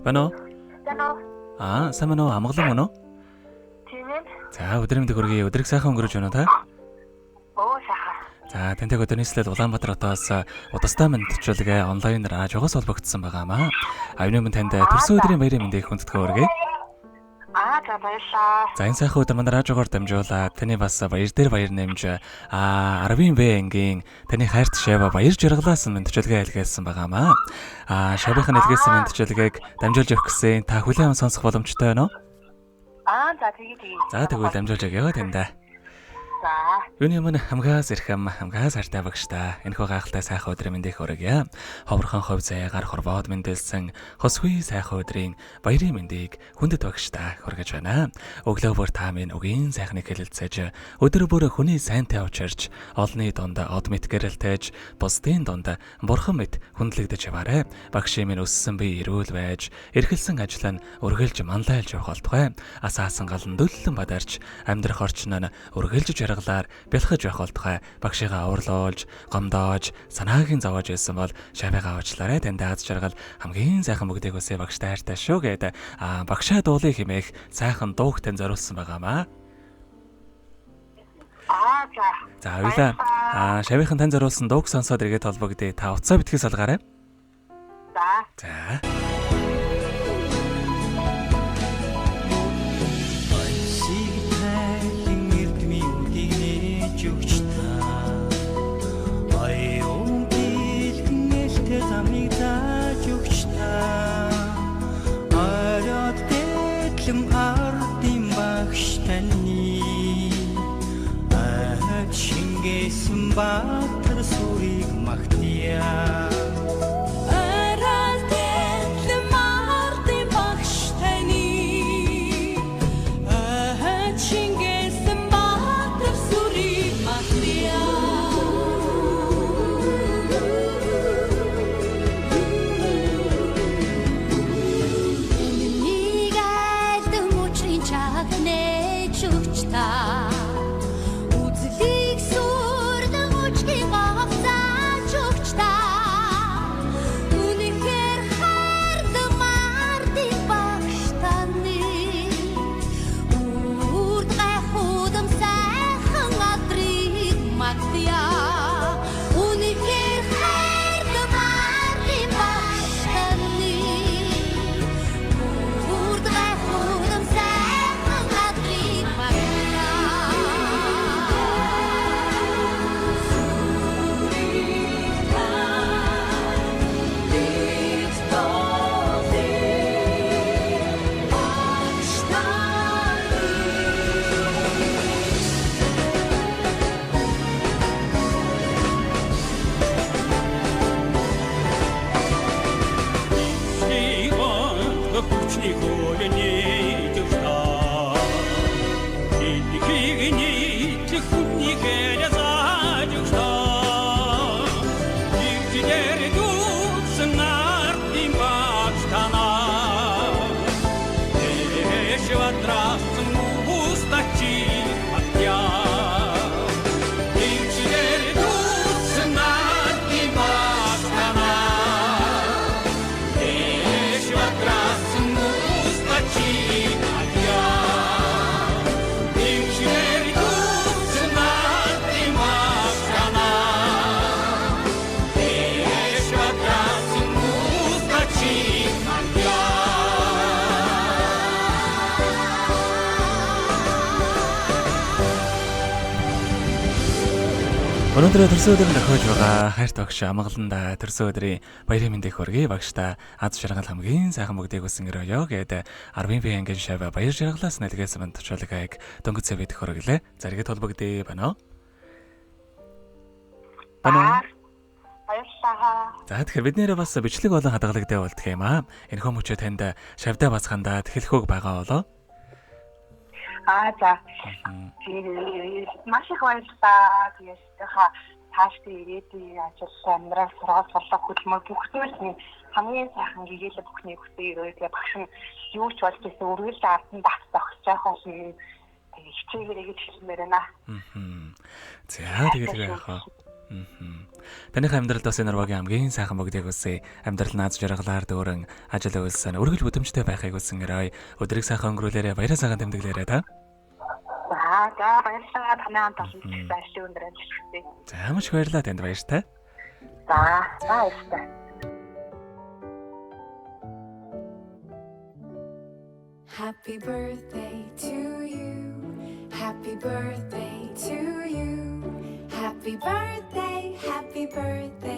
Байна уу? Байна уу? Сайн байна уу? Амгалан мөн үү? Тийм ээ. За, өдрийн мэндийг хүргэе. Өдрийг сайхан өнгөрөөж байна уу та? Сайхан. За, тэнтэйг өдрийн сэтлэл Улаанбаатар хотоос удастай мэдчилгээ онлайнаар жогоос холбогдсон байгаамаа. Аюуны минь танд төрсөн өдрийн баярын мэндийг хүндэтгэе хүргэе. За баярлалаа. За, энэ сайхан өдөр манай радиогоор дамжуулаад таны бас баяр дээр баяр нэмж 10-ын ангийн таны хайрт Шава баяр жаргалаас мэдчилгээ илгээсэн байгаамаа. Шавийнхаа илгээсэн мэдчилгээг дамжуулж өгөх гэсэн та хүлээн сонсох боломжтой байна уу? За тэгээ. За, тэгвэл дамжуулж өгье тандаа. За. Юуны мань хамгаас ирхэм хамгаас хартай багштай энэхүү гайхалтай сайхан өдрийн мэндийг хүргье. Ховрхон хов заягаар хорвоод мэндэлсэн хосгүй сайхан өдрийн баярын мэндийг хүндэт багштай хүргэж байна. Өглөө бүр та минь үгийн сайхныг хэлэлцээж өдөр бүр хүний сайнтай учирч олны дунд од мэт гэрэлтэж бусдын дунд бурхан мэт хүндлэгдэж яваарэ. Багшийн минь өссөн би эрүүл байж эрхэлсэн ажил нь үргэлж манлайлж явах болтугай. Асаасан галан дөллөн бадарч амьдрах орчин нь үргэлж жаргалаар бэлхэж байх болтугай. Багшигаа уурлуулж, гомдоож, санаагийн зовоож ирсэн бол Шавыгаа уучлаарай. Танд аз жаргал хамгийн сайхан бүгдийг үсэ багштай хайртай шүү гэдэг багшаа дуулыг хэмээх сайхан дууг тань зориулсан байгаамаа. За хоёлаа Шавийнхан тань зориулсан дууг сонсоод эргээд холбогдъё. Та утсаа битгий салгаарай. За. Ардын багш таны шингээсэн баатар сүрийг магтъя. Өнөөдөр төрсөн өдрөнд тохиож байгаа хайрт багш амгаланда төрсөн өдрийн баярын мэндийг хүргэе. Багштай аз жаргал хамгийн сайхан бүгдийг үсэн өрөөё гэдэг 10-ын ангийн Шава баяр жаргалаас нэлгээсэн мэнд төвчөлгийг дөнгөж сэвэд хүргэлээ. За эргээд холбогдъё байна уу? Баярлалаа. За тэгэхээр бид нэрээ бас бичлэг болон хадгалагтай болдгоо юм аа. Энэ хүмүүчээ танд Шавдаа бацхандаа тэлхөөг байгаа болоо. За. Маш их баярлалаа. Тэгээд тааштай ирээдүйн ажил амьдрал сургалт болоо хөдөлмөр бүх зүйлс хамгийн сайхан гэгээлэг бүхний хүсээ өрөөдөө багш нь юу ч болж байсан үргэлж ардын багт зогсож байх болно. Тэгээд хичээгээрэй гэж хэлмээр байна. За тэгээд яах вэ? Таних амьдралд бас энэ урвагийн хамгийн сайхан бүгдийг үсэ. Амьдрал наад жаргалаар дөөрөн ажил үйлсэн өргөл бүдэмжтэй байхыг үсэнгэрэй. Өдрийг сайхан өнгөрүүлээрэ, баяраа сайхан тэмдэглээрэй та. За баярлалаа танаа талын байшин өндөр ажиллахгүй. За маш баярлалаа танд баяртай. За баярлалаа. Happy birthday to you. Happy birthday to you. Happy birthday, happy birthday.